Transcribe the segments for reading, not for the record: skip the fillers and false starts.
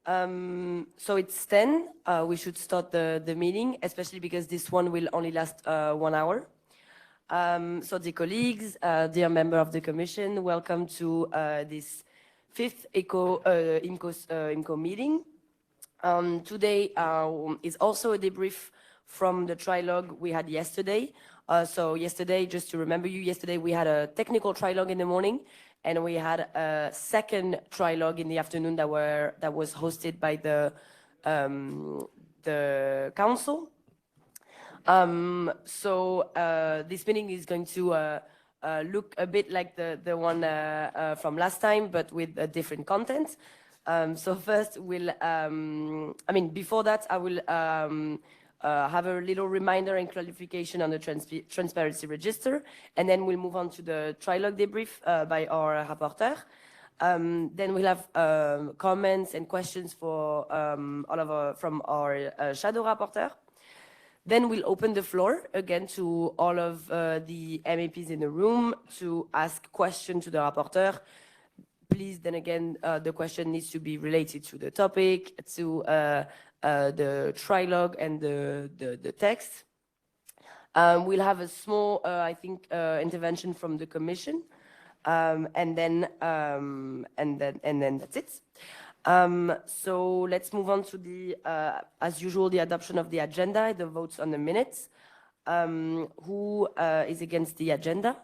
So it's 10. We should start the meeting, especially because this one will only last 1 hour. So dear colleagues, dear member of the Commission, welcome to this fifth IMCO meeting. Today is also a debrief from the trilogue we had yesterday. So yesterday, just to remember you, yesterday we had a technical trilogue in the morning, and we had a second trilogue in the afternoon that was hosted by the council. So this meeting is going to look a bit like the one from last time, but with a different content. So first before that, I will have a little reminder and clarification on the transparency register, and then we'll move on to the trilogue debrief by our rapporteur. Then we'll have comments and questions for from our shadow rapporteur. Then we'll open the floor again to all of the MEPs in the room to ask questions to the rapporteur. Please, then again, the question needs to be related to the topic, to the trilogue and the text. We'll have a small, intervention from the Commission, and then that's it. So let's move on to the, as usual, the adoption of the agenda, the votes on the minutes. Who is against the agenda?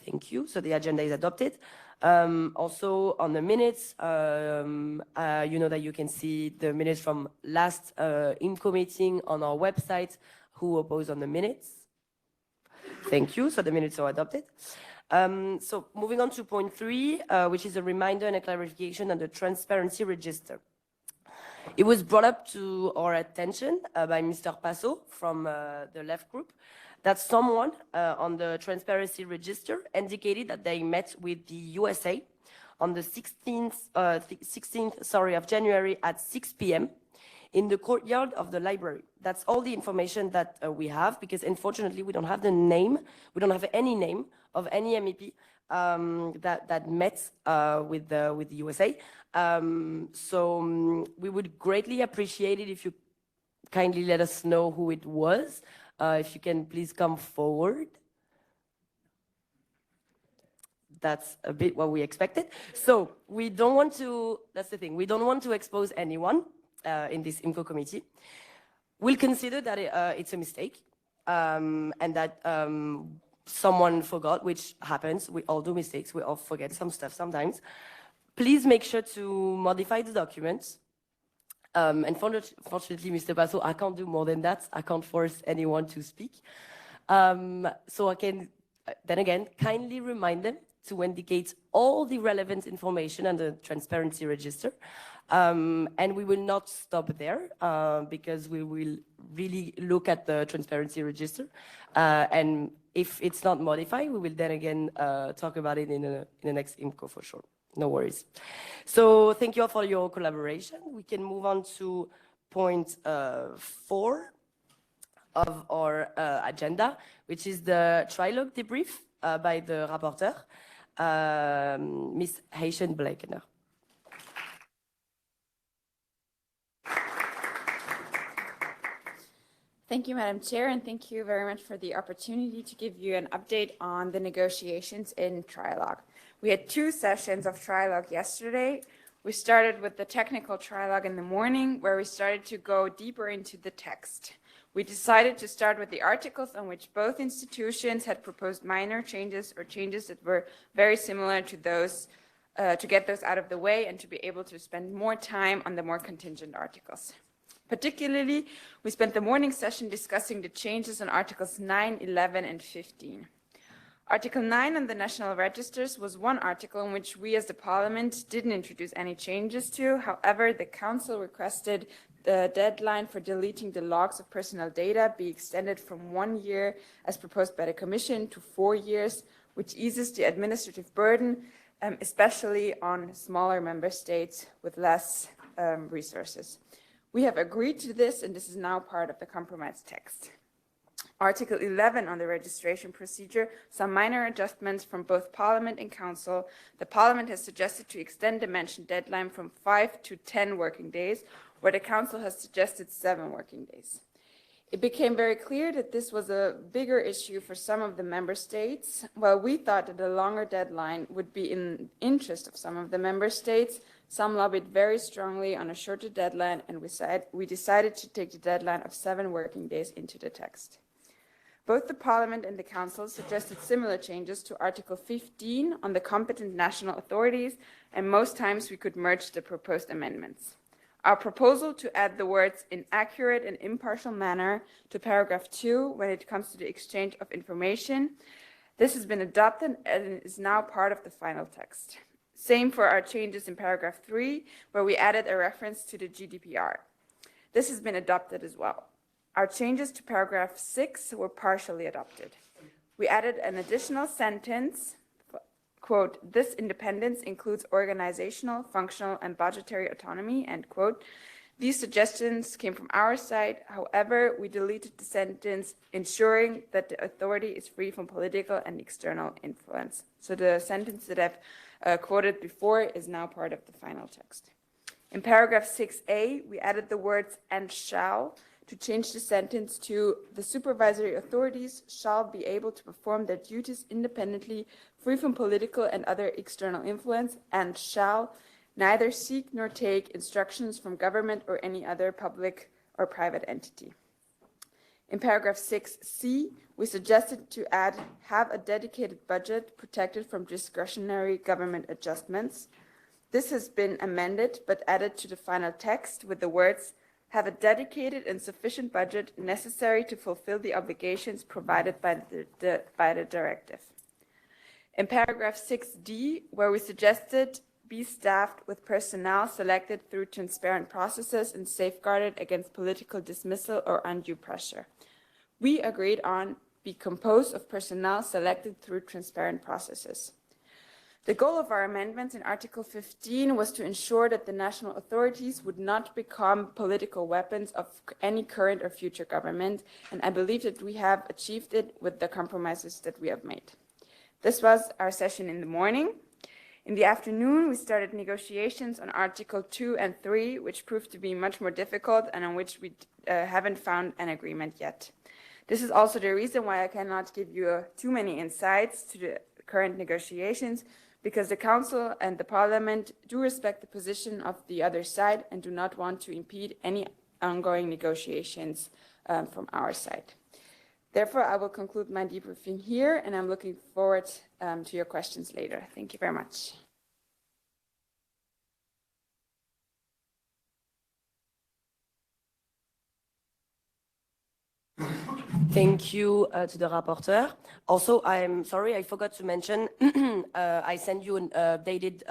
Thank you. So the agenda is adopted. Also on the minutes, you know that you can see the minutes from last IMCO meeting on our website. Who opposed on the minutes? Thank you. So the minutes are adopted. So moving on to point 3, which is a reminder and a clarification on the transparency register. It was brought up to our attention by Mr. Passo from the left group that someone on the transparency register indicated that they met with the USA on the 16th of January at 6 p.m. in the courtyard of the library. That's all the information that we have, because unfortunately we don't have the name, we don't have any name of any MEP that met with the USA. So we would greatly appreciate it if you kindly let us know who it was. If you can please come forward. That's a bit what we expected. So we don't want to, that's the thing, we don't want to expose anyone in this IMCO committee. We'll consider that it's a mistake and that someone forgot, which happens. We all do mistakes. We all forget some stuff sometimes. Please make sure to modify the documents. Unfortunately, Mr. Basso, I can't do more than that. I can't force anyone to speak. So I can, then again, kindly remind them to indicate all the relevant information on the transparency register. And we will not stop there because we will really look at the transparency register. And if it's not modified, we will then again talk about it in the next IMCO for sure. No worries. So thank you all for your collaboration. We can move on to point 4 of our agenda, which is the trilogue debrief by the rapporteur, Ms. Heischen-Blekener. Thank you, Madam Chair, and thank you very much for the opportunity to give you an update on the negotiations in trilogue. We had 2 sessions of trilogue yesterday. We started with the technical trilogue in the morning, where we started to go deeper into the text. We decided to start with the articles on which both institutions had proposed minor changes or changes that were very similar to those, to get those out of the way and to be able to spend more time on the more contingent articles. Particularly, we spent the morning session discussing the changes on Articles 9, 11, and 15. Article 9 on the national registers was one article in which we as the Parliament didn't introduce any changes to. However, the Council requested the deadline for deleting the logs of personal data be extended from 1 year, as proposed by the Commission, to 4 years, which eases the administrative burden, especially on smaller member states with less resources. We have agreed to this, and this is now part of the compromise text. Article 11 on the registration procedure saw minor adjustments from both Parliament and Council. The Parliament has suggested to extend the mentioned deadline from 5 to 10 working days, where the Council has suggested 7 working days. It became very clear that this was a bigger issue for some of the member states. While we thought that a longer deadline would be in the interest of some of the member states, some lobbied very strongly on a shorter deadline, and we decided to take the deadline of 7 working days into the text. Both the Parliament and the Council suggested similar changes to Article 15 on the competent national authorities, and most times we could merge the proposed amendments. Our proposal to add the words "in accurate and impartial manner" to paragraph 2 when it comes to the exchange of information, this has been adopted and is now part of the final text. Same for our changes in paragraph 3, where we added a reference to the GDPR. This has been adopted as well. Our changes to paragraph 6 were partially adopted. We added an additional sentence, quote, "This independence includes organizational, functional, and budgetary autonomy," end quote. These suggestions came from our side. However, we deleted the sentence, "ensuring that the authority is free from political and external influence." So the sentence that I've quoted before is now part of the final text. In paragraph 6a, we added the words "and shall" to change the sentence to "the supervisory authorities shall be able to perform their duties independently, free from political and other external influence, and shall neither seek nor take instructions from government or any other public or private entity." In paragraph 6c, we suggested to add "have a dedicated budget protected from discretionary government adjustments." This has been amended but added to the final text with the words "have a dedicated and sufficient budget necessary to fulfill the obligations provided by the directive." In paragraph 6d, where we suggested be staffed with personnel selected through transparent processes and safeguarded against political dismissal or undue pressure, we agreed on be composed of personnel selected through transparent processes. The goal of our amendments in Article 15 was to ensure that the national authorities would not become political weapons of any current or future government, and I believe that we have achieved it with the compromises that we have made. This was our session in the morning. In the afternoon, we started negotiations on Article 2 and 3, which proved to be much more difficult and on which we haven't found an agreement yet. This is also the reason why I cannot give you too many insights to the current negotiations, because the Council and the Parliament do respect the position of the other side and do not want to impede any ongoing negotiations from our side. Therefore, I will conclude my debriefing here, and I'm looking forward to your questions later. Thank you very much. Thank you to the rapporteur. Also, I'm sorry, I forgot to mention, I sent you an updated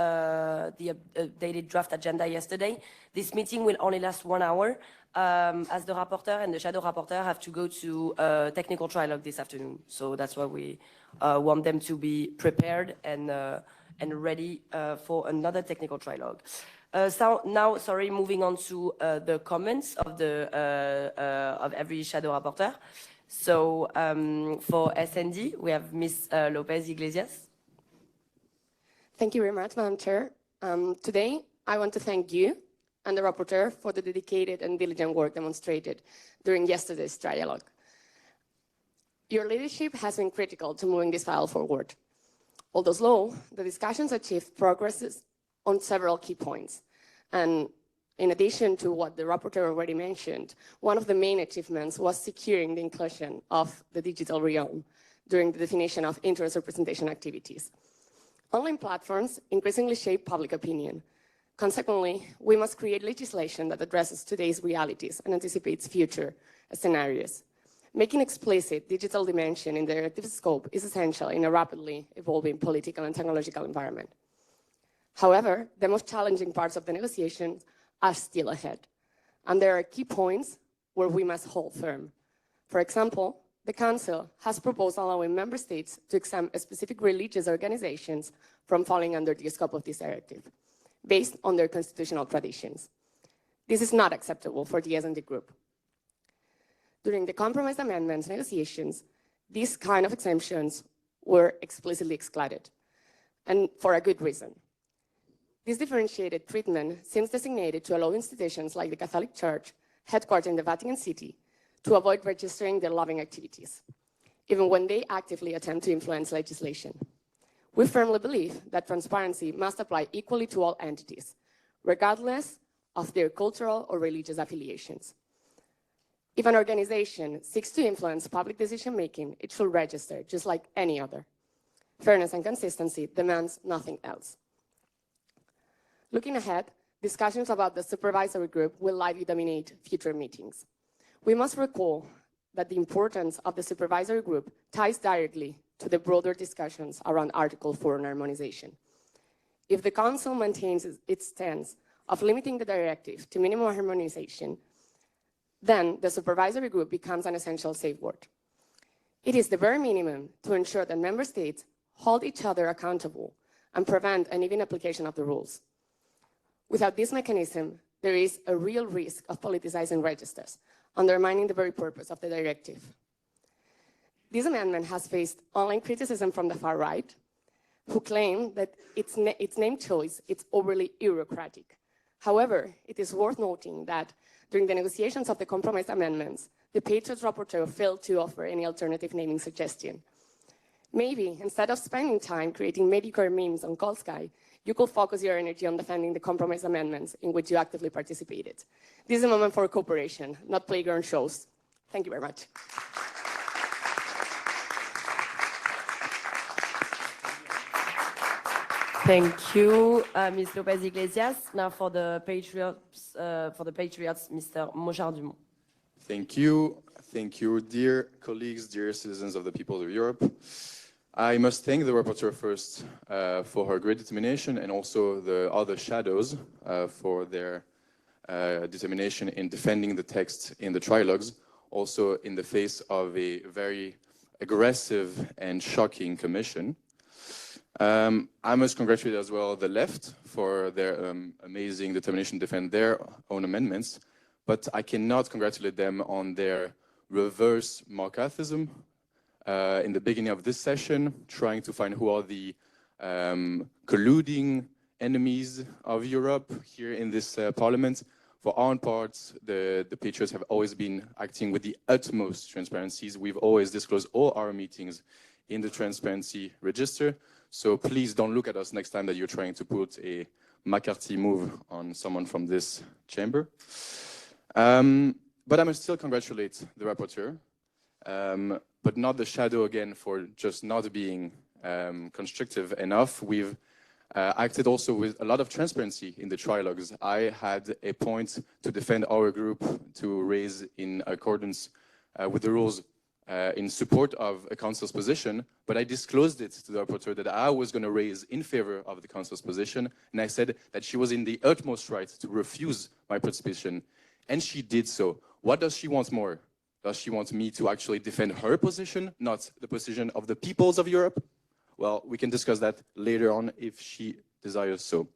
draft agenda yesterday. This meeting will only last 1 hour, as the rapporteur and the shadow rapporteur have to go to technical trilogue this afternoon. So that's why we want them to be prepared and ready for another technical trilogue. So now, sorry, moving on to the comments of every shadow rapporteur. So for SND, we have Ms. Lopez Iglesias. Thank you very much, Madam Chair. Today, I want to thank you and the rapporteur for the dedicated and diligent work demonstrated during yesterday's trialogue. Your leadership has been critical to moving this file forward. Although slow, the discussions achieved progresses on several key points. And in addition to what the rapporteur already mentioned, one of the main achievements was securing the inclusion of the digital realm during the definition of interest representation activities. Online platforms increasingly shape public opinion. Consequently, we must create legislation that addresses today's realities and anticipates future scenarios. Making explicit digital dimension in the directive scope is essential in a rapidly evolving political and technological environment. However, the most challenging parts of the negotiations are still ahead, and there are key points where we must hold firm. For example, the Council has proposed allowing member states to exempt specific religious organizations from falling under the scope of this directive, based on their constitutional traditions. This is not acceptable for the S&D Group. During the compromise amendments negotiations, these kind of exemptions were explicitly excluded, and for a good reason. This differentiated treatment seems designated to allow institutions like the Catholic Church, headquartered in the Vatican City, to avoid registering their lobbying activities, even when they actively attempt to influence legislation. We firmly believe that transparency must apply equally to all entities, regardless of their cultural or religious affiliations. If an organization seeks to influence public decision-making, it should register, just like any other. Fairness and consistency demands nothing else. Looking ahead, discussions about the supervisory group will likely dominate future meetings. We must recall that the importance of the supervisory group ties directly to the broader discussions around Article 4 on harmonization. If the Council maintains its stance of limiting the directive to minimum harmonization, then the supervisory group becomes an essential safeguard. It is the bare minimum to ensure that member states hold each other accountable and prevent uneven application of the rules. Without this mechanism, there is a real risk of politicizing registers, undermining the very purpose of the directive. This amendment has faced online criticism from the far right, who claim that its name choice is overly bureaucratic. However, it is worth noting that during the negotiations of the compromise amendments, the Patriots rapporteur failed to offer any alternative naming suggestion. Maybe, instead of spending time creating mediocre memes on Call Sky, you could focus your energy on defending the compromise amendments in which you actively participated. This is a moment for cooperation, not playground shows. Thank you very much. Thank you, Ms. Lopez Iglesias. Now for the Patriots, Mr. Mochard-Dumont. Thank you. Thank you, dear colleagues, dear citizens of the people of Europe. I must thank the rapporteur first for her great determination, and also the other shadows for their determination in defending the text in the trilogues, also in the face of a very aggressive and shocking Commission. I must congratulate as well the left for their amazing determination to defend their own amendments, but I cannot congratulate them on their reverse McCarthyism in the beginning of this session, trying to find who are the colluding enemies of Europe here in this parliament. For our parts, the Patriots have always been acting with the utmost transparencies. We've always disclosed all our meetings in the transparency register. So please don't look at us next time that you're trying to put a McCarthy move on someone from this chamber. But I must still congratulate the rapporteur, but not the shadow again for just not being constructive enough. We've acted also with a lot of transparency in the trilogues. I had a point to defend our group to raise in accordance with the rules in support of a council's position, but I disclosed it to the rapporteur that I was going to raise in favor of the council's position, and I said that she was in the utmost right to refuse my participation, and she did so. What does she want more? Does she want me to actually defend her position, not the position of the peoples of Europe? Well, we can discuss that later on if she desires so.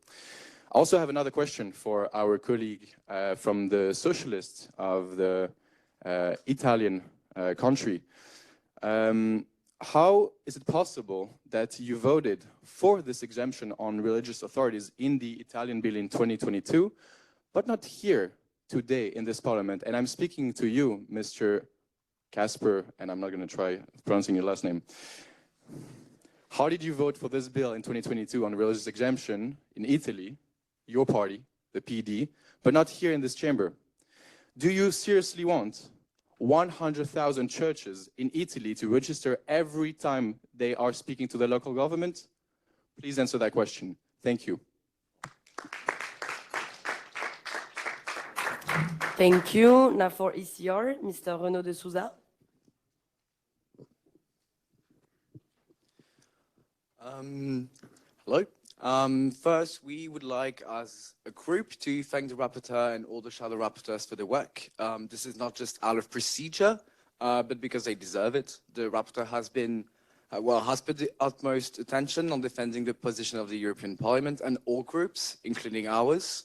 I also have another question for our colleague from the Socialists of the Italian country. How is it possible that you voted for this exemption on religious authorities in the Italian bill in 2022, but not here today in this parliament? And I'm speaking to you, Mr. Casper, and I'm not going to try pronouncing your last name. How did you vote for this bill in 2022 on religious exemption in Italy, your party, the PD, but not here in this chamber? Do you seriously want 100,000 churches in Italy to register every time they are speaking to the local government? Please answer that question. Thank you. Thank you. Now for ECR, Mr. Renaud de Souza. Hello. First, we would like, as a group, to thank the rapporteur and all the shadow rapporteurs for their work. This is not just out of procedure, but because they deserve it. The rapporteur has been, has put the utmost attention on defending the position of the European Parliament and all groups, including ours.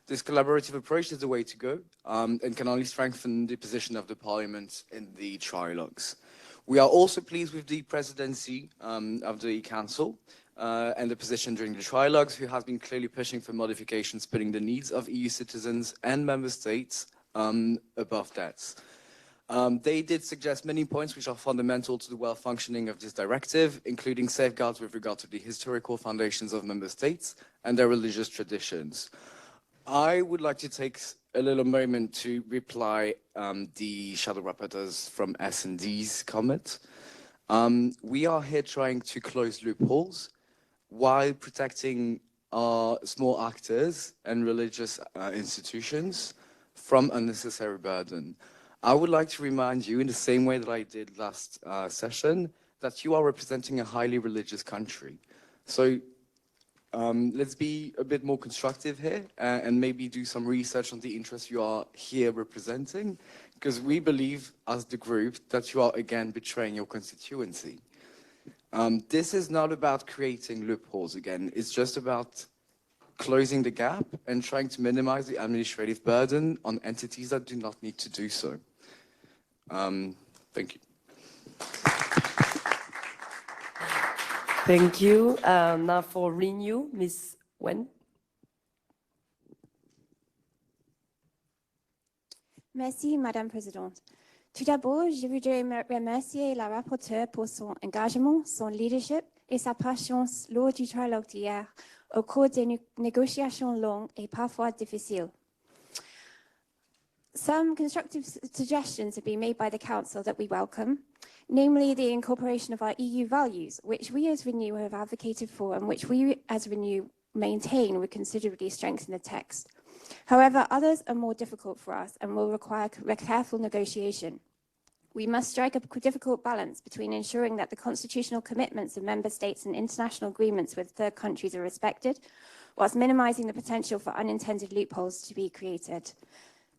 This collaborative approach is the way to go and can only strengthen the position of the Parliament in the trilogues. We are also pleased with the presidency of the Council and the position during the trilogues, who has been clearly pushing for modifications, putting the needs of EU citizens and member states above that. They did suggest many points which are fundamental to the well-functioning of this directive, including safeguards with regard to the historical foundations of member states and their religious traditions. I would like to take a little moment to reply the shadow rapporteurs from S&D's comment. We are here trying to close loopholes while protecting our small actors and religious institutions from unnecessary burden. I would like to remind you, in the same way that I did last session, that you are representing a highly religious country. So let's be a bit more constructive here and maybe do some research on the interests you are here representing, because we believe as the group that you are again betraying your constituency. This is not about creating loopholes again, it's just about closing the gap and trying to minimize the administrative burden on entities that do not need to do so. Thank you. Thank you. Now for Renew, Ms. Wen. Merci, Madame Présidente. Tout d'abord, je voudrais remercier la rapporteure pour son engagement, son leadership et sa patience lors du trilogue d'hier, au cours des négociations longues et parfois difficiles. Some constructive suggestions have been made by the Council that we welcome, namely the incorporation of our EU values, which we as Renew have advocated for and which we as Renew maintain would considerably strengthen the text. However, others are more difficult for us and will require careful negotiation. We must strike a difficult balance between ensuring that the constitutional commitments of member states and international agreements with third countries are respected, whilst minimizing the potential for unintended loopholes to be created.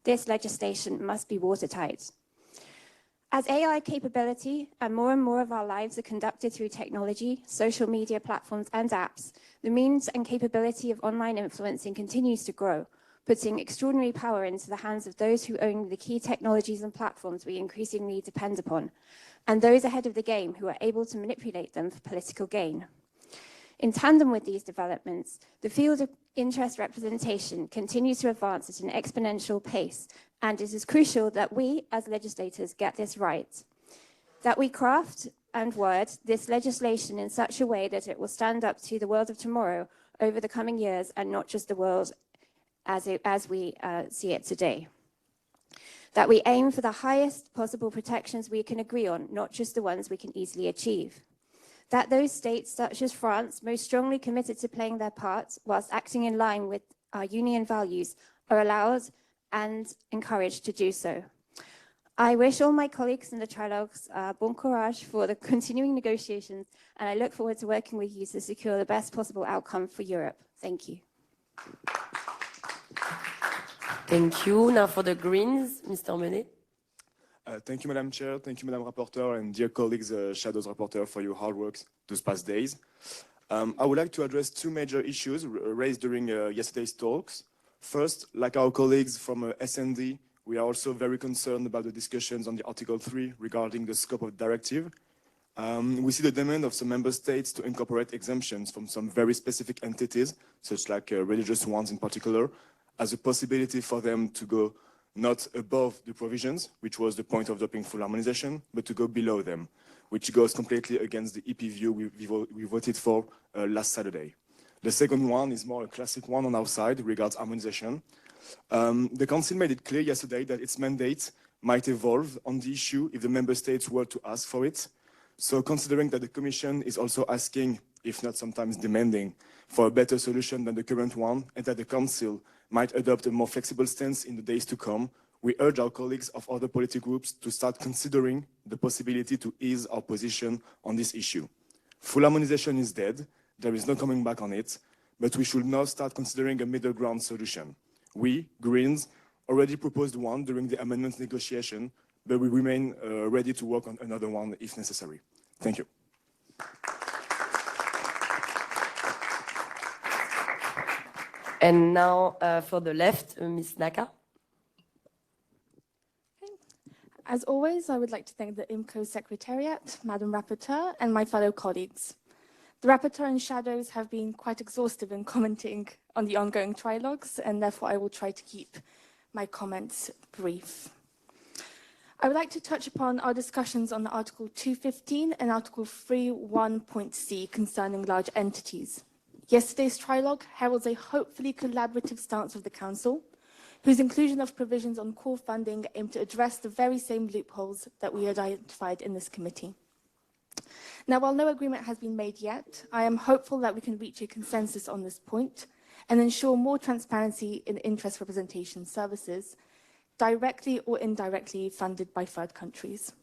This legislation must be watertight. As AI capability and more of our lives are conducted through technology, social media platforms and apps, the means and capability of online influencing continues to grow, putting extraordinary power into the hands of those who own the key technologies and platforms we increasingly depend upon, and those ahead of the game who are able to manipulate them for political gain. In tandem with these developments, the field of interest representation continues to advance at an exponential pace, and it is crucial that we, as legislators, get this right. That we craft and word this legislation in such a way that it will stand up to the world of tomorrow over the coming years, and not just the world as we see it today. That we aim for the highest possible protections we can agree on, not just the ones we can easily achieve. That those states, such as France, most strongly committed to playing their part whilst acting in line with our union values, are allowed and encouraged to do so. I wish all my colleagues in the trilogues bon courage for the continuing negotiations, and I look forward to working with you to secure the best possible outcome for Europe. Thank you. Thank you. Now for the Greens, Mr. Menet. Thank you, Madam Chair. Thank you, Madam Rapporteur, and dear colleagues, Shadows Rapporteur, for your hard work those past days. I would like to address two major issues raised during yesterday's talks. First, like our colleagues from S&D, we are also very concerned about the discussions on the Article 3 regarding the scope of the directive. We see the demand of some member states to incorporate exemptions from some very specific entities, such like religious ones in particular, as a possibility for them to go not above the provisions, which was the point of adopting full harmonization, but to go below them, which goes completely against the EP view we voted for last Saturday. The second one is more a classic one on our side, regards harmonization. The Council made it clear yesterday that its mandate might evolve on the issue if the member states were to ask for it. So considering that the Commission is also asking, if not sometimes demanding, for a better solution than the current one, and that the Council might adopt a more flexible stance in the days to come, we urge our colleagues of other political groups to start considering the possibility to ease our position on this issue. Full harmonization is dead, there is no coming back on it, but we should now start considering a middle ground solution. We, Greens, already proposed one during the amendment negotiation, but we remain ready to work on another one if necessary. Thank you. And now for the left, Ms. Naka. As always, I would like to thank the IMCO Secretariat, Madam Rapporteur, and my fellow colleagues. The Rapporteur and Shadows have been quite exhaustive in commenting on the ongoing trilogues, and therefore I will try to keep my comments brief. I would like to touch upon our discussions on Article 215 and Article 3.1.c concerning large entities. Yesterday's trilogue heralds a hopefully collaborative stance of the Council, whose inclusion of provisions on core funding aim to address the very same loopholes that we identified in this committee. Now, while no agreement has been made yet, I am hopeful that we can reach a consensus on this point and ensure more transparency in interest representation services, directly or indirectly funded by third countries.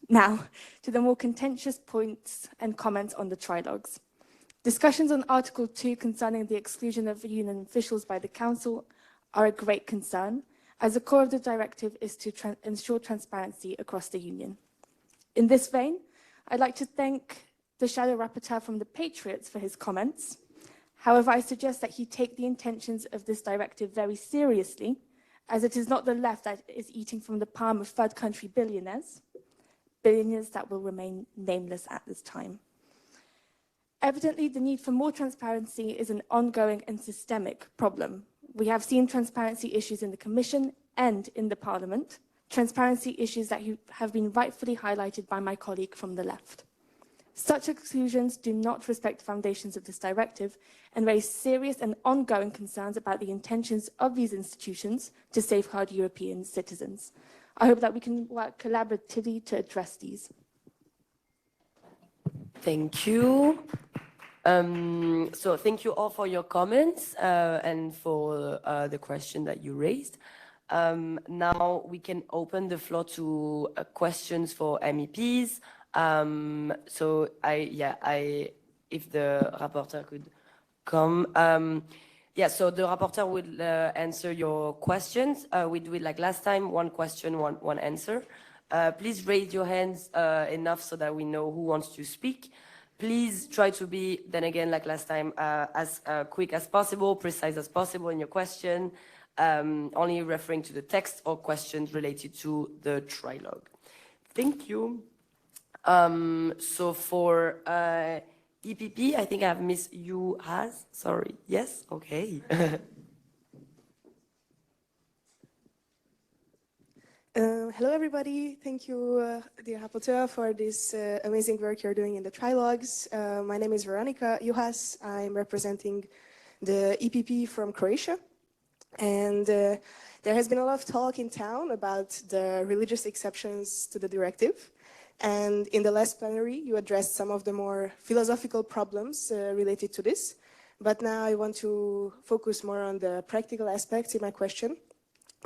Now, to the more contentious points and comments on the trilogues. Discussions on Article 2 concerning the exclusion of union officials by the Council are a great concern, as the core of the directive is to ensure transparency across the Union. In this vein, I'd like to thank the Shadow Rapporteur from the Patriots for his comments. However, I suggest that he take the intentions of this directive very seriously, as it is not the left that is eating from the palm of third country billionaires that will remain nameless at this time. Evidently, the need for more transparency is an ongoing and systemic problem. We have seen transparency issues in the Commission and in the Parliament, transparency issues that have been rightfully highlighted by my colleague from the left. Such exclusions do not respect the foundations of this directive and raise serious and ongoing concerns about the intentions of these institutions to safeguard European citizens. I hope that we can work collaboratively to address these. Thank you. So thank you all for your comments and for the question that you raised. Now we can open the floor to questions for MEPs. So if the rapporteur could come. So the rapporteur will answer your questions. We do it like last time, one question, one answer. Please raise your hands enough so that we know who wants to speak. Please try to be, then again, like last time, as quick as possible, precise as possible in your question, only referring to the text or questions related to the trilogue. Thank you. So for EPP, I think I have Miss Yu Has. Sorry. Yes? Okay. Hello, everybody. Thank you, dear Rapporteur, for this amazing work you're doing in the trilogues. My name is Veronica Juhas. I'm representing the EPP from Croatia. And there has been a lot of talk in town about the religious exceptions to the directive. And in the last plenary, you addressed some of the more philosophical problems related to this. But now I want to focus more on the practical aspects in my question.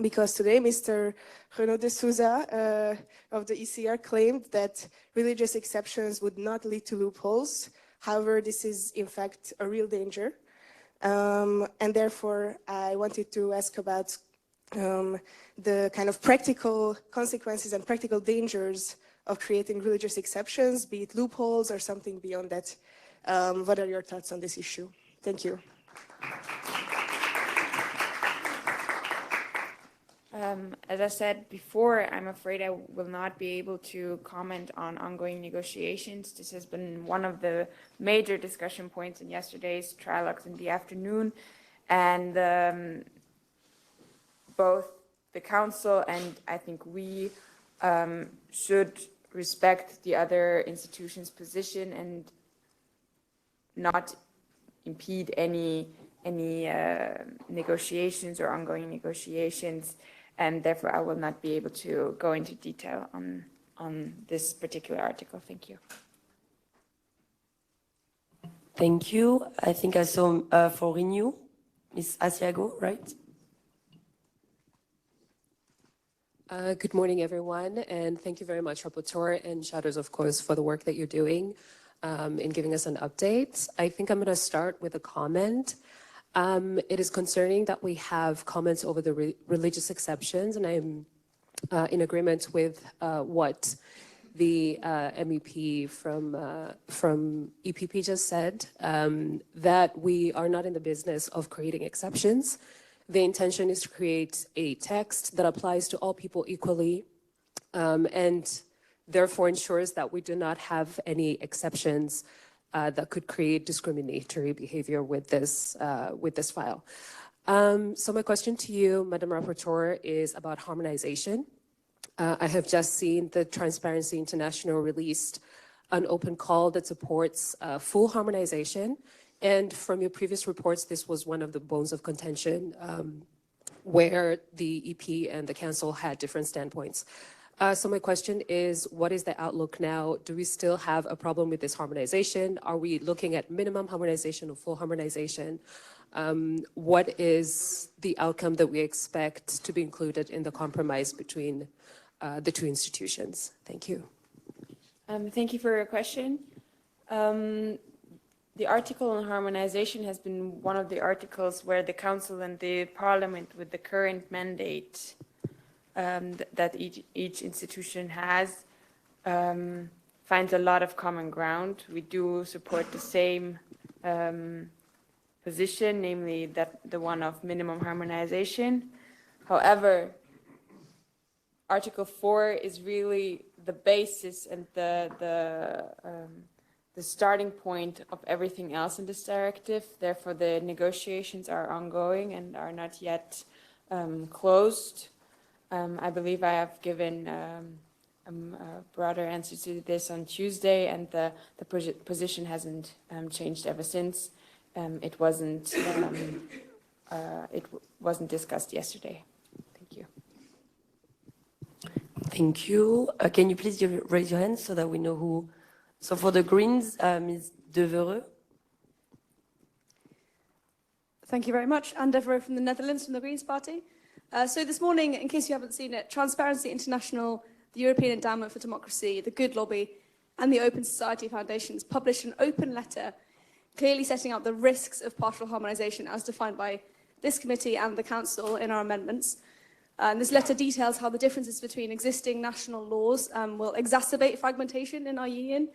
Because today, Mr. Renaud de Souza of the ECR claimed that religious exceptions would not lead to loopholes. However, this is in fact a real danger. And therefore, I wanted to ask about the kind of practical consequences and practical dangers of creating religious exceptions, be it loopholes or something beyond that. What are your thoughts on this issue? Thank you. As I said before, I'm afraid I will not be able to comment on ongoing negotiations. This has been one of the major discussion points in yesterday's trilogues in the afternoon. And both the Council and I think we should respect the other institutions' position and not impede any negotiations or ongoing negotiations. And therefore, I will not be able to go into detail on this particular article. Thank you. Thank you. I think I saw for Renew, Ms. Asiago, right? Good morning, everyone, and thank you very much, Rapporteur and Shadows, of course, for the work that you're doing in giving us an update. I think I'm going to start with a comment. It is concerning that we have comments over the religious exceptions, and I'm in agreement with what the MEP from EPP just said, that we are not in the business of creating exceptions. The intention is to create a text that applies to all people equally, and therefore ensures that we do not have any exceptions that could create discriminatory behavior with this file. So my question to you, Madam Rapporteur, is about harmonization. I have just seen the Transparency International released an open call that supports full harmonization. And from your previous reports, this was one of the bones of contention where the EP and the Council had different standpoints. So my question is, what is the outlook now? Do we still have a problem with this harmonization? Are we looking at minimum harmonization or full harmonization? What is the outcome that we expect to be included in the compromise between the two institutions? Thank you. Thank you for your question. The article on harmonization has been one of the articles where the Council and the Parliament, with the current mandate that each institution has, finds a lot of common ground. We do support the same position, namely that the one of minimum harmonization. However, Article 4 is really the basis and the starting point of everything else in this directive. Therefore, the negotiations are ongoing and are not yet closed. I believe I have given a broader answer to this on Tuesday, and the position hasn't changed ever since. It wasn't discussed yesterday. Thank you. Thank you. Can you please raise your hand so that we know who? So for the Greens, Ms. Devereux. Thank you very much. Anne Devereux from the Netherlands, from the Greens Party. So this morning, in case you haven't seen it, Transparency International, the European Endowment for Democracy, the Good Lobby, and the Open Society Foundations published an open letter clearly setting out the risks of partial harmonisation as defined by this committee and the Council in our amendments. And this letter details how the differences between existing national laws will exacerbate fragmentation in our union,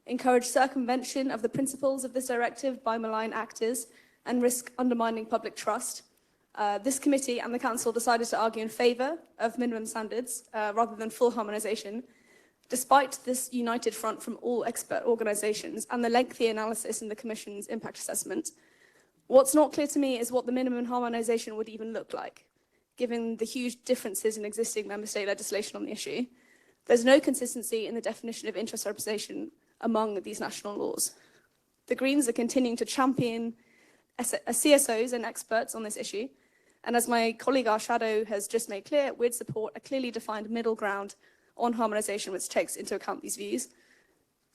encourage circumvention of the principles of this directive by malign actors, and risk undermining public trust. This committee and the Council decided to argue in favour of minimum standards rather than full harmonisation, despite this united front from all expert organisations and the lengthy analysis in the Commission's impact assessment. What's not clear to me is what the minimum harmonisation would even look like, given the huge differences in existing member state legislation on the issue. There's no consistency in the definition of interest representation among these national laws. The Greens are continuing to champion CSOs and experts on this issue, and as my colleague, our shadow, has just made clear, we'd support a clearly defined middle ground on harmonisation which takes into account these views.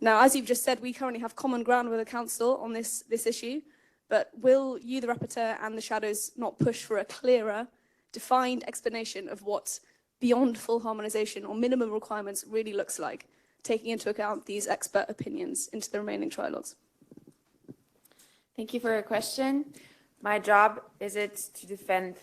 Now, as you've just said, we currently have common ground with the Council on this issue, but will you, the Rapporteur, and the shadows not push for a clearer, defined explanation of what beyond full harmonisation or minimum requirements really looks like, taking into account these expert opinions into the remaining trilogues? Thank you for your question. My job is it to defend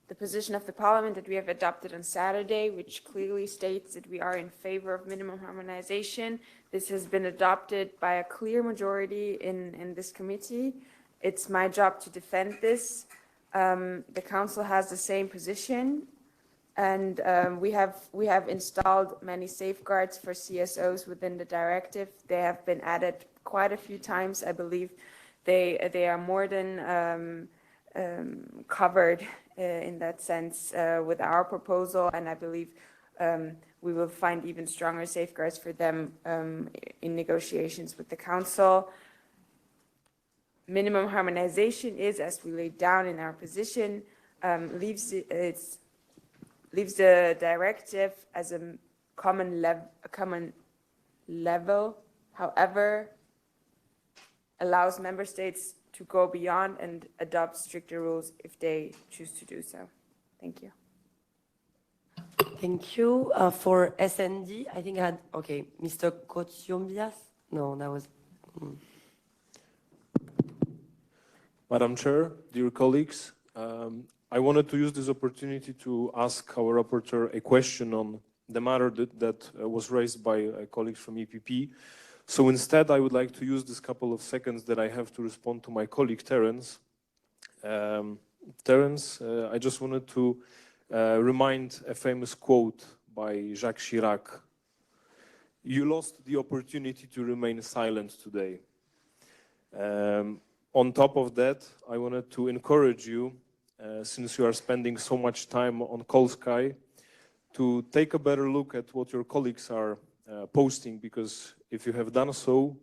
the position of the Parliament that we have adopted on Saturday, which clearly states that we are in favor of minimum harmonization. This has been adopted by a clear majority in this committee. It's my job to defend this. The Council has the same position, and we have installed many safeguards for CSOs within the directive. They have been added quite a few times. I believe they are more than covered in that sense with our proposal, and I believe we will find even stronger safeguards for them in negotiations with the Council. Minimum harmonization is, as we laid down in our position, leaves the directive as a common level, however, allows member states to go beyond and adopt stricter rules if they choose to do so. Thank you. Thank you. For SND, I think I had, okay, Mr. Kotsiombias? No, that was... Madam Chair, dear colleagues, I wanted to use this opportunity to ask our rapporteur a question on the matter that was raised by colleagues from EPP. So instead, I would like to use this couple of seconds that I have to respond to my colleague Terence. Terence, I just wanted to remind a famous quote by Jacques Chirac. You lost the opportunity to remain silent today. On top of that, I wanted to encourage you, since you are spending so much time on Call Sky, to take a better look at what your colleagues are posting, because if you have done so,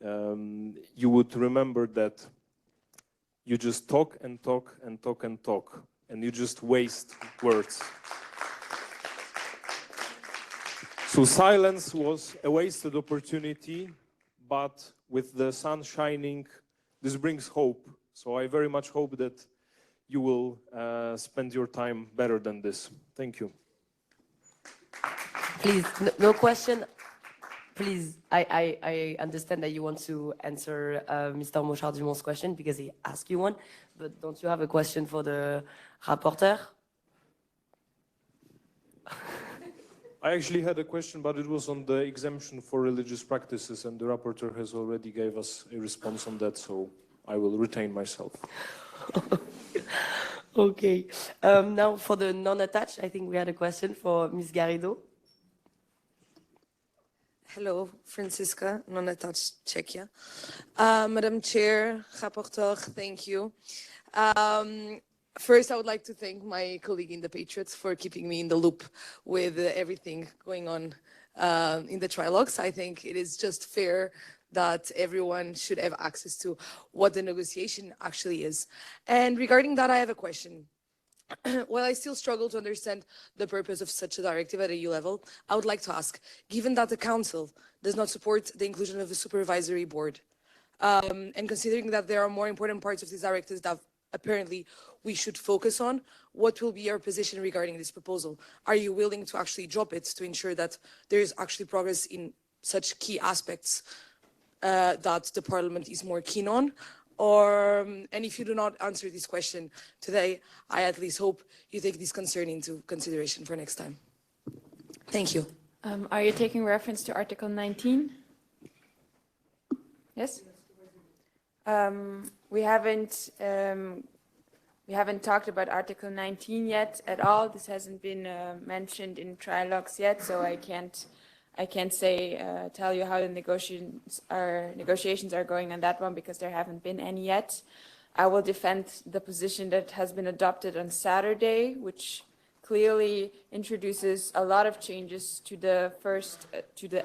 you would remember that you just talk and talk and talk and talk, and you just waste words. So silence was a wasted opportunity, but with the sun shining, this brings hope. So I very much hope that you will spend your time better than this. Thank you. Please, no question. Please, I understand that you want to answer Mr. Mochard-Dumont's question because he asked you one, but don't you have a question for the rapporteur? I actually had a question, but it was on the exemption for religious practices, and the rapporteur has already gave us a response on that, so I will retain myself. Okay. Now for the non-attached, I think we had a question for Ms. Garrido. Hello, Francisca, non-attached Czechia. Madam Chair, Rapporteur, thank you. First, I would like to thank my colleague in the Patriots for keeping me in the loop with everything going on in the trilogues. I think it is just fair that everyone should have access to what the negotiation actually is. And regarding that, I have a question. While I still struggle to understand the purpose of such a directive at EU level, I would like to ask, given that the Council does not support the inclusion of a supervisory board, and considering that there are more important parts of these directives that apparently we should focus on, what will be your position regarding this proposal? Are you willing to actually drop it to ensure that there is actually progress in such key aspects that the Parliament is more keen on? Or, and if you do not answer this question today, I at least hope you take this concern into consideration for next time. Thank you. Are you taking reference to Article 19? Yes? We haven't talked about Article 19 yet at all. This hasn't been mentioned in trilogues yet, so I can't tell you how the negotiations are going on that one because there haven't been any yet. I will defend the position that has been adopted on Saturday, which clearly introduces a lot of changes to the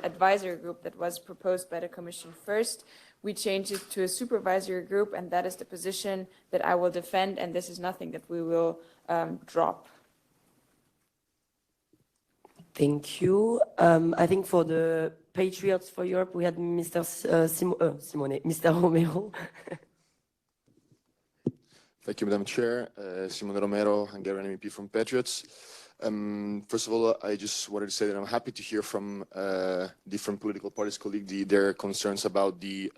advisory group that was proposed by the Commission first. We changed it to a supervisory group, and that is the position that I will defend, and this is nothing that we will drop. Thank you. I think for the Patriots for Europe, we had Mr. Mr. Romero. Thank you, Madam Chair. Simone Romero, Hungarian MEP from Patriots. First of all, I just wanted to say that I'm happy to hear from different political parties' colleagues their concerns about the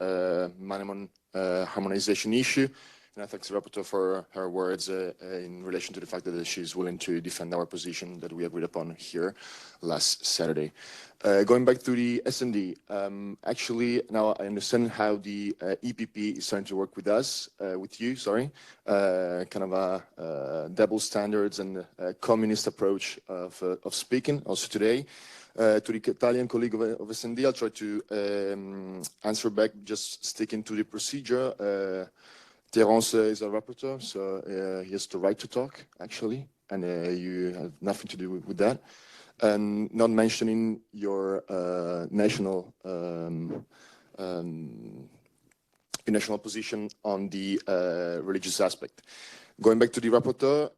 minimum harmonization issue. And I thank the rapporteur for her words in relation to the fact that she's willing to defend our position that we agreed upon here last Saturday. Going back to the S&D, actually now I understand how the EPP is trying to work with us, with you, sorry, kind of a double standards and a communist approach of speaking also today. To the Italian colleague of S&D, I'll try to answer back, just sticking to the procedure. Terence is a rapporteur, so he has the right to talk, actually, and you have nothing to do with that. And not mentioning your national position on the religious aspect. Going back to the rapporteur,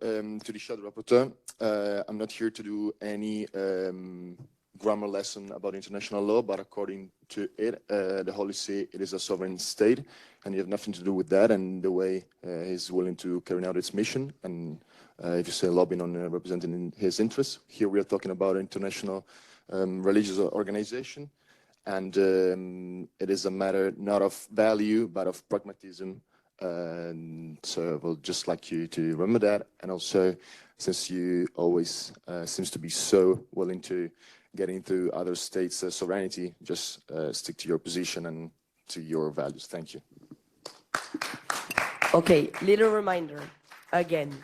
to the shadow rapporteur, I'm not here to do any grammar lesson about international law, but according to it, the Holy See, it is a sovereign state, and you have nothing to do with that and the way he's willing to carry out its mission. And if you say lobbying on representing his interests, here we are talking about an international religious organization, and it is a matter not of value, but of pragmatism So I would just like you to remember that. And also, since you always seems to be so willing to get into other states' sovereignty, just stick to your position and to your values. Thank you. Okay, little reminder, again,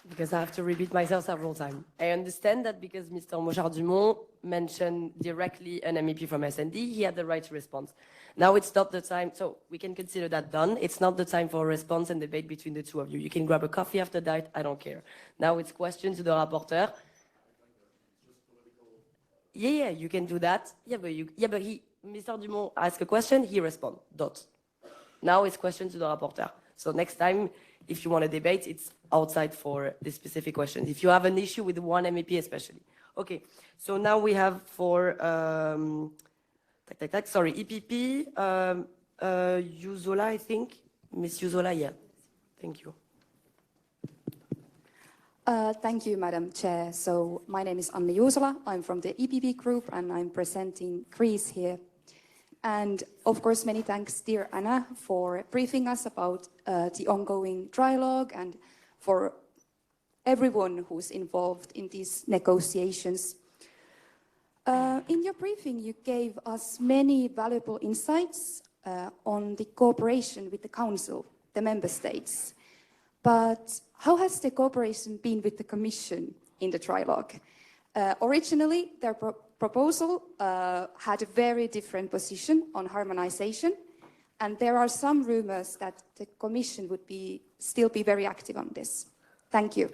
because I have to repeat myself several times. I understand that because Mr. Mochard-Dumont mentioned directly an MEP from SND, he had the right to respond. Now it's not the time, so we can consider that done. It's not the time for a response and debate between the two of you. You can grab a coffee after that, I don't care. Now it's question to the rapporteur. Yeah, you can do that. But Mr. Dumont asked a question, he responds, dot. Now it's question to the rapporteur. So next time, if you want to debate, it's outside for the specific question. If you have an issue with one MEP especially. Okay, so now we have for, EPP, Uzola, I think. Miss Uzola, yeah. Thank you. Thank you, Madam Chair. So my name is Anne Juusola. I'm from the EPP group and I'm presenting Greece here. And of course, many thanks, dear Anna, for briefing us about the ongoing trilogue and for everyone who's involved in these negotiations. In your briefing, you gave us many valuable insights on the cooperation with the Council, the Member States. But how has the cooperation been with the Commission in the trilogue? Originally, their proposal had a very different position on harmonization, and there are some rumors that the Commission would still be very active on this. Thank you.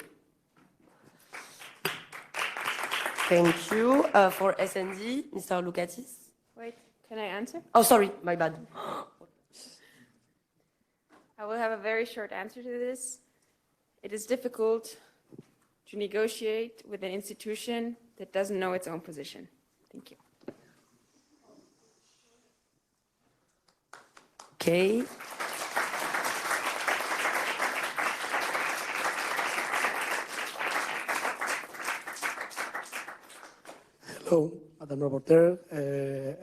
Thank you. For SND, Mr. Loukatis. Wait, can I answer? Oh, sorry, my bad. I will have a very short answer to this. It is difficult to negotiate with an institution that doesn't know its own position. Thank you. Okay. Hello, Madam Rapporteur,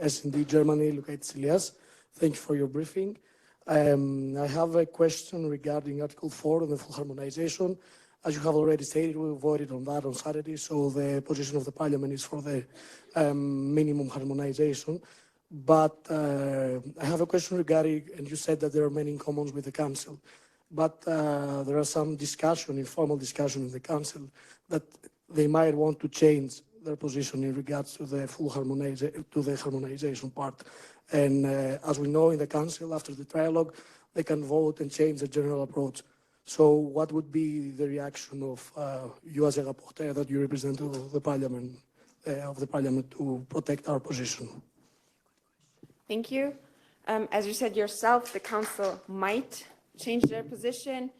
S&D Germany, Lukatis Elias. Thank you for your briefing. I have a question regarding Article 4 on the full harmonization. As you have already stated, we voted on that on Saturday, so the position of the Parliament is for the minimum harmonization. But I have a question regarding, and you said that there are many in common with the Council, but there are some discussion, informal discussion in the Council, that they might want to change their position in regards to the full harmonization part. And as we know in the Council, after the trialogue, they can vote and change the general approach. So what would be the reaction of you as a rapporteur that you represent the Parliament, to protect our position? Thank you. As you said yourself, the Council might change their position.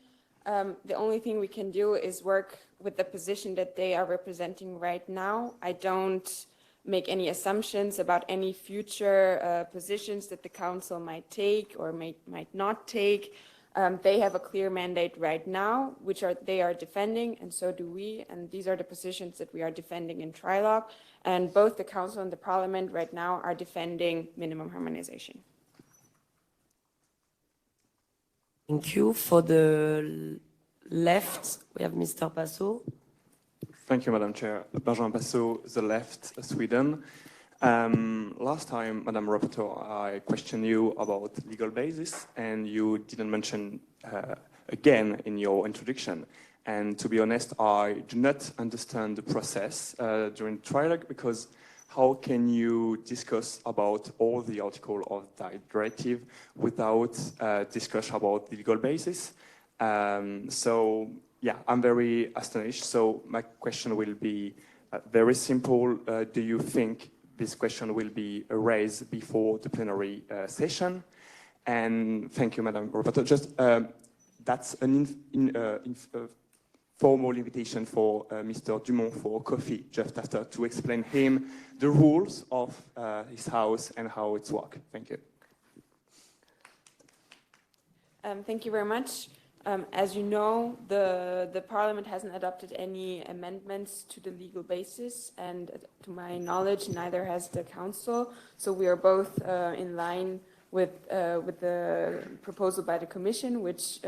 The only thing we can do is work with the position that they are representing right now. I don't make any assumptions about any future positions that the Council might take or might not take. They have a clear mandate right now, which they are defending, and so do we. And these are the positions that we are defending in trilogue. And both the Council and the Parliament right now are defending minimum harmonization. Thank you. For the left, we have Mr. Passo. Thank you, Madam Chair. Benjamin Passo, the left, Sweden. Last time, Madam Rapporteur, I questioned you about legal basis, and you didn't mention again in your introduction. And to be honest, I do not understand the process during trilogue, because how can you discuss about all the article of the directive without discussion about the legal basis? So yeah, I'm very astonished. So my question will be very simple. Do you think this question will be raised before the plenary session? And thank you, Madam Rapporteur. Just that's an formal invitation for Mr. Dumont for coffee just after to explain him the rules of his house and how it's work. Thank you. Thank you very much. As you know, the Parliament hasn't adopted any amendments to the legal basis, and to my knowledge, neither has the Council. So we are both in line with the proposal by the Commission, which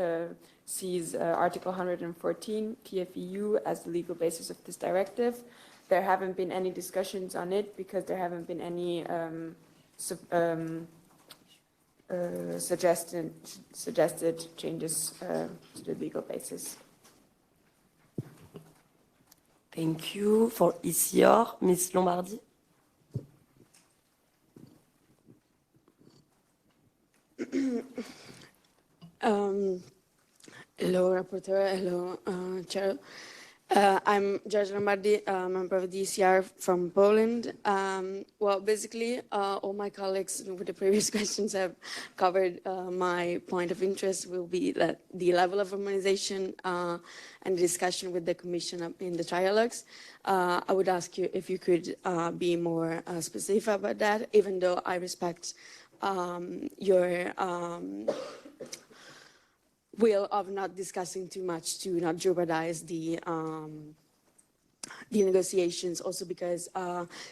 sees Article 114 TFEU as the legal basis of this directive. There haven't been any discussions on it because there haven't been any suggested changes to the legal basis. Thank you. For ECR, Ms. Lombardi. Hello, Rapporteur. Hello, Chair. I'm George Lombardi, a member of the ECR from Poland. Well, basically, all my colleagues with the previous questions have covered. My point of interest will be that the level of harmonization and discussion with the Commission in the trialogues. I would ask you if you could be more specific about that, even though I respect your will of not discussing too much to not jeopardize the negotiations, also because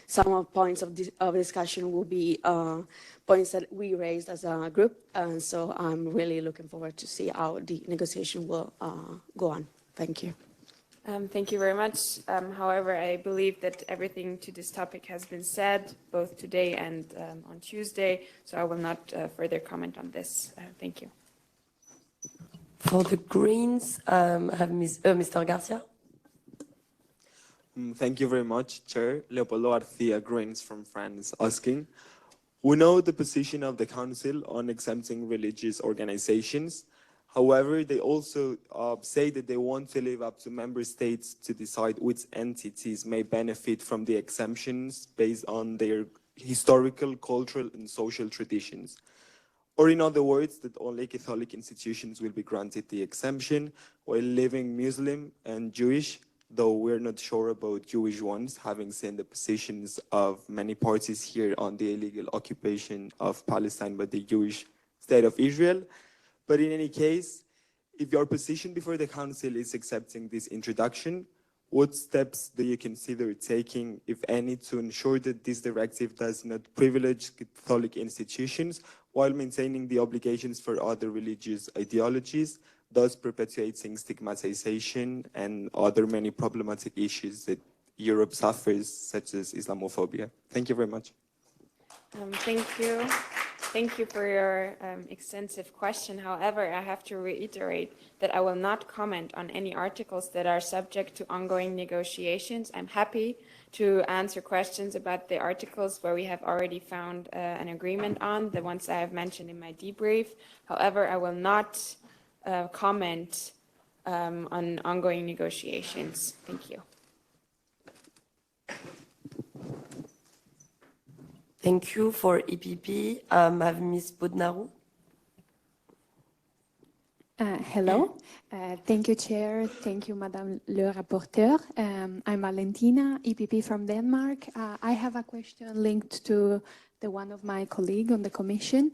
some of points of discussion will be points that we raised as a group, and so I'm really looking forward to see how the negotiation will go on. Thank you. Thank you very much. However, I believe that everything to this topic has been said, both today and on Tuesday, so I will not further comment on this. Thank you. For the Greens, I have Mr. Garcia. Thank you very much, Chair. Leopoldo Garcia, Greens from France, asking. We know the position of the Council on exempting religious organizations. However, they also say that they want to leave up to member states to decide which entities may benefit from the exemptions based on their historical, cultural, and social traditions. Or in other words, that only Catholic institutions will be granted the exemption, while leaving Muslim and Jewish, though we're not sure about Jewish ones, having seen the positions of many parties here on the illegal occupation of Palestine by the Jewish state of Israel. But in any case, if your position before the Council is accepting this introduction, what steps do you consider taking, if any, to ensure that this directive does not privilege Catholic institutions while maintaining the obligations for other religious ideologies, thus perpetuating stigmatization and other many problematic issues that Europe suffers, such as Islamophobia? Thank you very much. Thank you. Thank you for your extensive question. However, I have to reiterate that I will not comment on any articles that are subject to ongoing negotiations. I'm happy to answer questions about the articles where we have already found an agreement on, the ones I have mentioned in my debrief. However, I will not comment on ongoing negotiations. Thank you. Thank you. For EPP, I have Ms. Bodnarou. Hello. Thank you, Chair. Thank you, Madame le Rapporteur. I'm Valentina, EPP from Denmark. I have a question linked to the one of my colleagues on the Commission.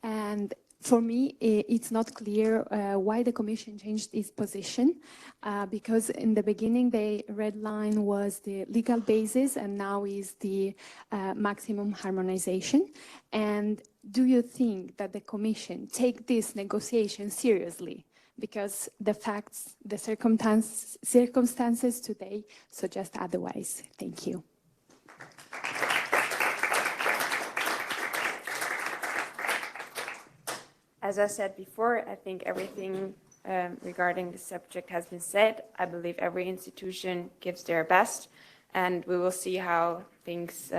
And for me, it's not clear why the Commission changed its position, because in the beginning, the red line was the legal basis, and now is the maximum harmonization. And do you think that the Commission take this negotiation seriously? Because the facts, the circumstances today suggest otherwise. Thank you. As I said before, I think everything regarding the subject has been said. I believe every institution gives their best, and we will see how things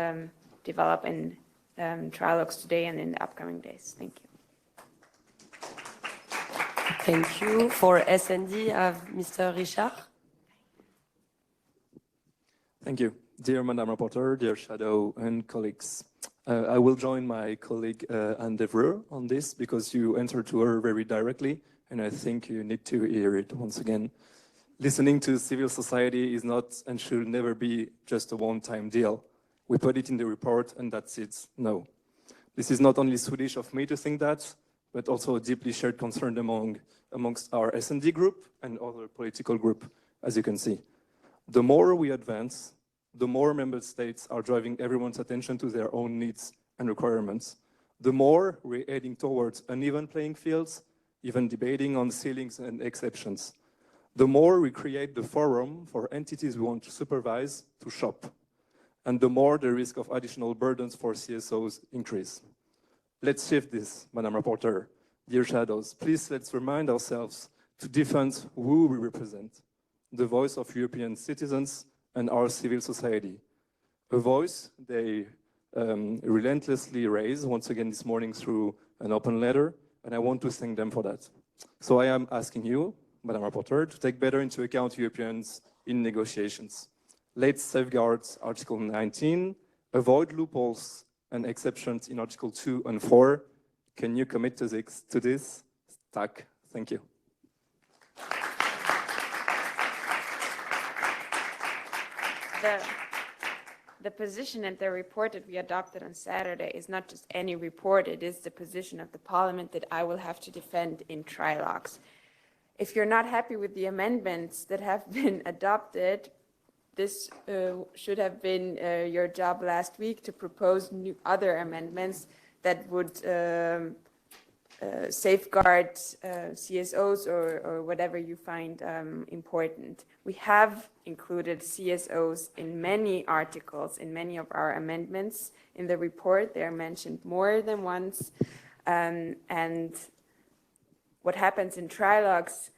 develop in trilogues today and in the upcoming days. Thank you. Thank you. For SND, I have Mr. Richard. Thank you. Dear Madame Rapporteur, dear Shadow and colleagues. I will join my colleague Anne Devreux on this because you answered to her very directly, and I think you need to hear it once again. Listening to civil society is not and should never be just a one-time deal. We put it in the report and that's it. No. This is not only Swedish of me to think that, but also a deeply shared concern amongst our S&D group and other political group, as you can see. The more we advance, the more member states are driving everyone's attention to their own needs and requirements. the more we're heading towards uneven playing fields, even debating on ceilings and exceptions. The more we create the forum for entities we want to supervise to shop, and the more the risk of additional burdens for CSOs increase. Let's shift this, Madam Rapporteur. Dear Shadows, please let's remind ourselves to defend who we represent, the voice of European citizens and our civil society. A voice they relentlessly raise once again this morning through an open letter, and I want to thank them for that. So I am asking you, Madam Rapporteur, to take better into account Europeans in negotiations. Let's safeguard Article 19, avoid loopholes and exceptions in Article 2 and 4. Can you commit to this? Tack. Thank you. The position and the report that we adopted on Saturday is not just any report, it is the position of the Parliament that I will have to defend in trilogues. If you're not happy with the amendments that have been adopted, this should have been your job last week to propose other amendments that would safeguard CSOs or whatever you find important. We have included CSOs in many articles, in many of our amendments in the report. They are mentioned more than once. And what happens in trilogues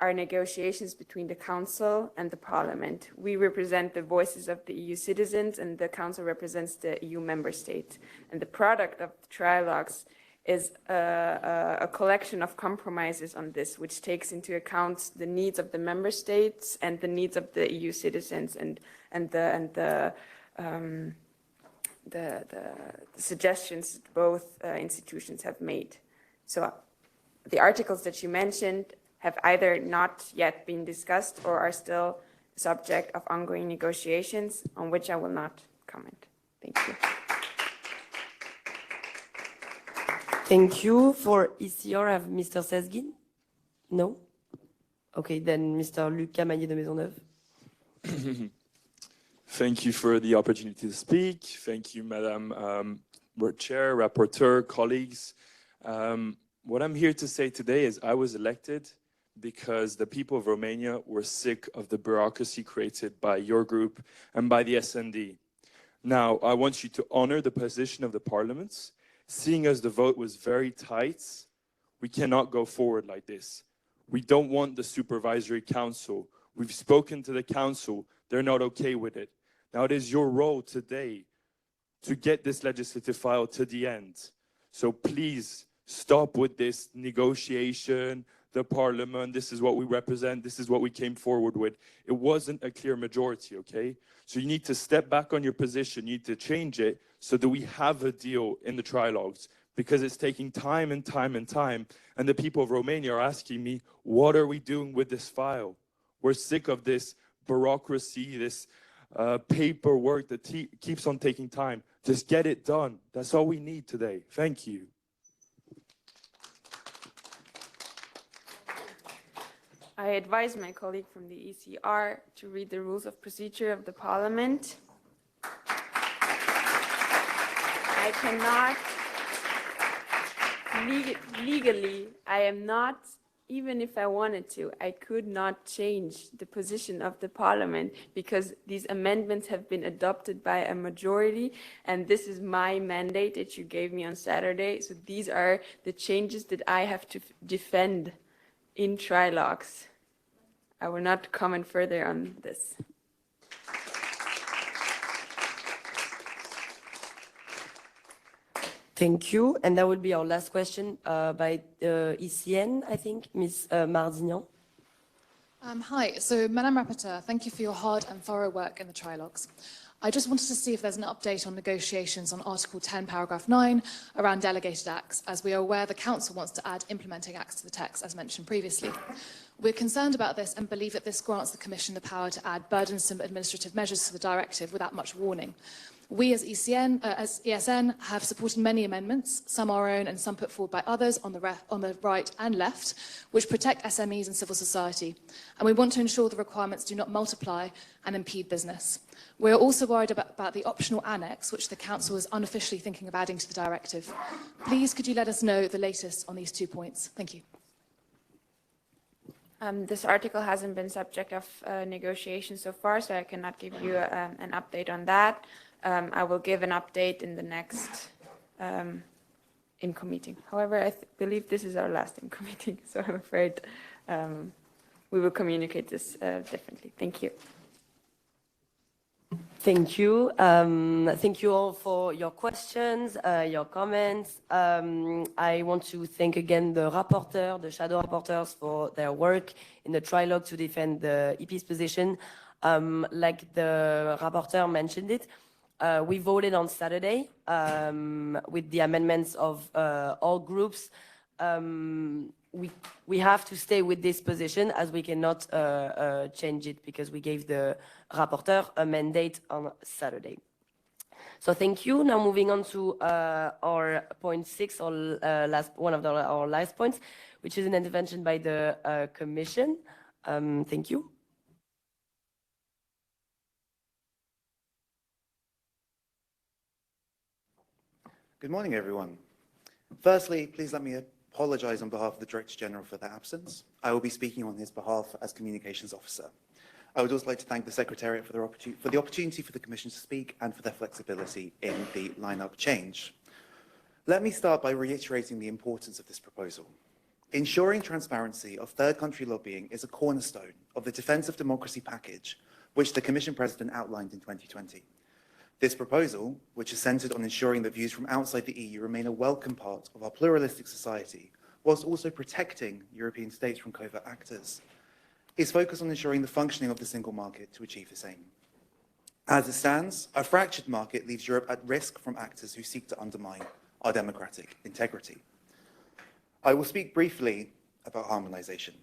are negotiations between the Council and the Parliament. We represent the voices of the EU citizens, and the Council represents the EU member states. And the product of the trilogues is a collection of compromises on this, which takes into account the needs of the member states and the needs of the EU citizens and the suggestions both institutions have made. So the articles that you mentioned have either not yet been discussed or are still subject of ongoing negotiations, on which I will not comment. Thank you. Thank you. For ECR, I have Mr. Sezgin. No? Okay, then Mr. Lucas Maillet de Maisonneuve. Thank you for the opportunity to speak. Thank you, Madam Chair, Rapporteur, colleagues. What I'm here to say today is I was elected because the people of Romania were sick of the bureaucracy created by your group and by the SND. Now, I want you to honor the position of the parliaments. Seeing as the vote was very tight, we cannot go forward like this. We don't want the supervisory council. We've spoken to the council. They're not okay with it. Now, it is your role today to get this legislative file to the end. So please stop with this negotiation, the parliament, this is what we represent, this is what we came forward with. It wasn't a clear majority, okay? So you need to step back on your position, you need to change it so that we have a deal in the trilogues, because it's taking time and time and time. And the people of Romania are asking me, what are we doing with this file? We're sick of this bureaucracy, this paperwork that keeps on taking time. Just get it done. That's all we need today. Thank you. I advise my colleague from the ECR to read the rules of procedure of the Parliament. I cannot, legally, I am not, even if I wanted to, I could not change the position of the Parliament because these amendments have been adopted by a majority, and this is my mandate that you gave me on Saturday. So these are the changes that I have to defend in trilogues. I will not comment further on this. Thank you. And that will be our last question by ECN, I think, Ms. Mardignan. Hi. So, Madame Rapporteur, thank you for your hard and thorough work in the trilogues. I just wanted to see if there's an update on negotiations on Article 10, Paragraph 9, around delegated acts, as we are aware the Council wants to add implementing acts to the text, as mentioned previously. We're concerned about this and believe that this grants the Commission the power to add burdensome administrative measures to the directive without much warning. We as ESN have supported many amendments, some our own and some put forward by others on the right and left, which protect SMEs and civil society. And we want to ensure the requirements do not multiply and impede business. We're also worried about the optional annex, which the Council is unofficially thinking of adding to the directive. Please, could you let us know the latest on these 2 points? Thank you. This article hasn't been subject of negotiation so far, so I cannot give you an update on that. I will give an update in the next IMCO meeting. However, I believe this is our last IMCO meeting, so I'm afraid we will communicate this differently. Thank you. Thank you. Thank you all for your questions, your comments. I want to thank again the rapporteur, the shadow rapporteurs for their work in the trilogue to defend the EP's position. Like the rapporteur mentioned it, we voted on Saturday with the amendments of all groups. We have to stay with this position as we cannot change it because we gave the rapporteur a mandate on Saturday. So thank you. Now moving on to our point 6, or our last points, which is an intervention by the Commission. Thank you. Good morning, everyone. Firstly, please let me apologize on behalf of the Director General for their absence. I will be speaking on his behalf as Communications Officer. I would also like to thank the Secretariat for the opportunity for the Commission to speak and for their flexibility in the lineup change. Let me start by reiterating the importance of this proposal. Ensuring transparency of third country lobbying is a cornerstone of the Defence of Democracy package, which the Commission President outlined in 2020. This proposal, which is centred on ensuring that views from outside the EU remain a welcome part of our pluralistic society, whilst also protecting European states from covert actors, is focused on ensuring the functioning of the single market to achieve this aim. As it stands, a fractured market leaves Europe at risk from actors who seek to undermine our democratic integrity. I will speak briefly about harmonisation.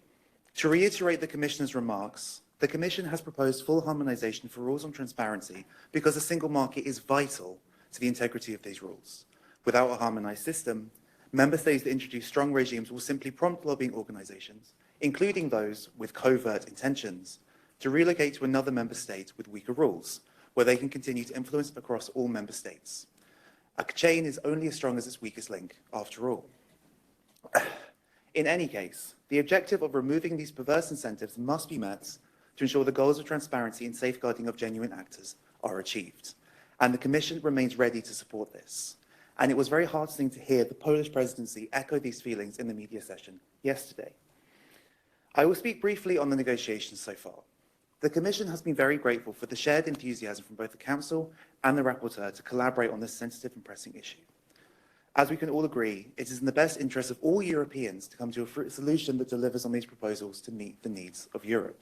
To reiterate the Commissioner's remarks, the Commission has proposed full harmonisation for rules on transparency because the single market is vital to the integrity of these rules. Without a harmonised system, member states that introduce strong regimes will simply prompt lobbying organisations, including those with covert intentions, to relocate to another member state with weaker rules, where they can continue to influence across all member states. A chain is only as strong as its weakest link, after all. In any case, the objective of removing these perverse incentives must be met to ensure the goals of transparency and safeguarding of genuine actors are achieved. And the Commission remains ready to support this. And it was very heartening to hear the Polish presidency echo these feelings in the media session yesterday. I will speak briefly on the negotiations so far. The Commission has been very grateful for the shared enthusiasm from both the Council and the Rapporteur to collaborate on this sensitive and pressing issue. As we can all agree, it is in the best interest of all Europeans to come to a solution that delivers on these proposals to meet the needs of Europe.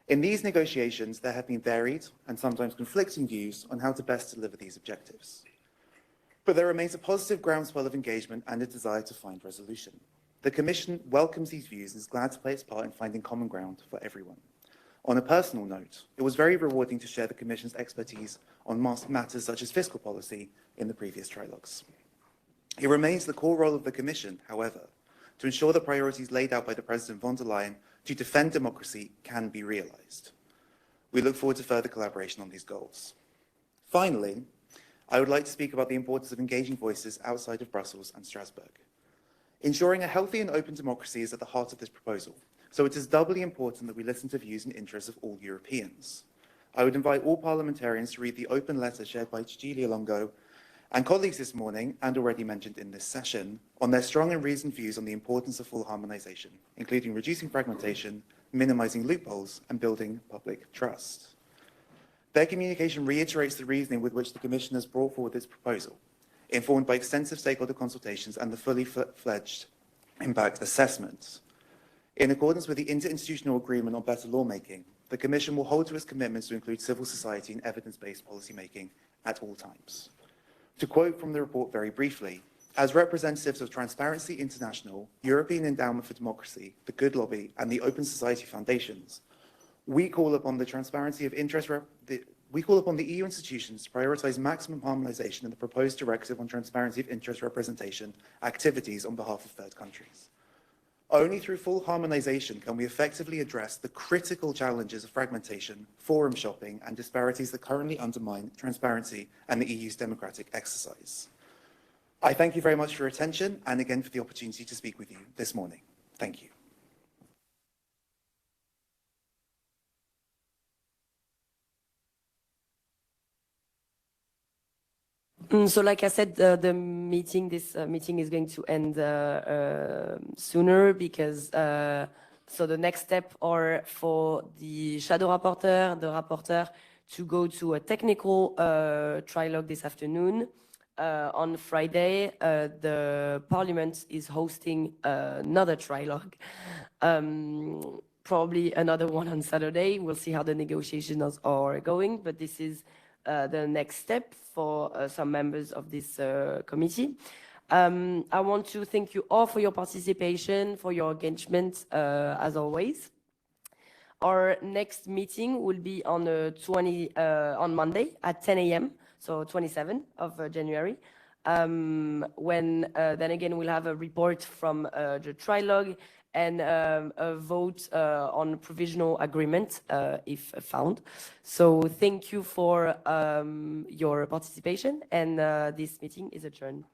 In these negotiations, there have been varied and sometimes conflicting views on how to best deliver these objectives. But there remains a positive groundswell of engagement and a desire to find resolution. The Commission welcomes these views and is glad to play its part in finding common ground for everyone. On a personal note, it was very rewarding to share the Commission's expertise on matters such as fiscal policy in the previous trilogues. It remains the core role of the Commission, however, to ensure the priorities laid out by the President von der Leyen to defend democracy can be realised. We look forward to further collaboration on these goals. Finally, I would like to speak about the importance of engaging voices outside of Brussels and Strasbourg. Ensuring a healthy and open democracy is at the heart of this proposal, so it is doubly important that we listen to views and interests of all Europeans. I would invite all parliamentarians to read the open letter shared by Cecilia Longo and colleagues this morning, and already mentioned in this session, on their strong and reasoned views on the importance of full harmonisation, including reducing fragmentation, minimising loopholes, and building public trust. Their communication reiterates the reasoning with which the Commission has brought forward this proposal, informed by extensive stakeholder consultations and the fully fledged impact assessments. In accordance with the interinstitutional agreement on better lawmaking, the Commission will hold to its commitments to include civil society in evidence-based policymaking at all times. To quote from the report very briefly, as representatives of Transparency International, European Endowment for Democracy, the Good Lobby, and the Open Society Foundations, we call upon the transparency of interest we call upon the EU institutions to prioritise maximum harmonisation in the proposed directive on transparency of interest representation activities on behalf of third countries. Only through full harmonisation can we effectively address the critical challenges of fragmentation, forum shopping, and disparities that currently undermine transparency and the EU's democratic exercise. I thank you very much for your attention and again for the opportunity to speak with you this morning. Thank you. So like I said, this meeting is going to end sooner because so the next step are for the shadow rapporteur, the rapporteur, to go to a technical trilogue this afternoon. On Friday, the Parliament is hosting another trilogue, probably another one on Saturday. We'll see how the negotiations are going, but this is the next step for some members of this committee. I want to thank you all for your participation, for your engagement, as always. Our next meeting will be on on Monday at 10 a.m., so 27th of January, when then again we'll have a report from the trilogue and a vote on provisional agreement if found. So thank you for your participation, and this meeting is adjourned.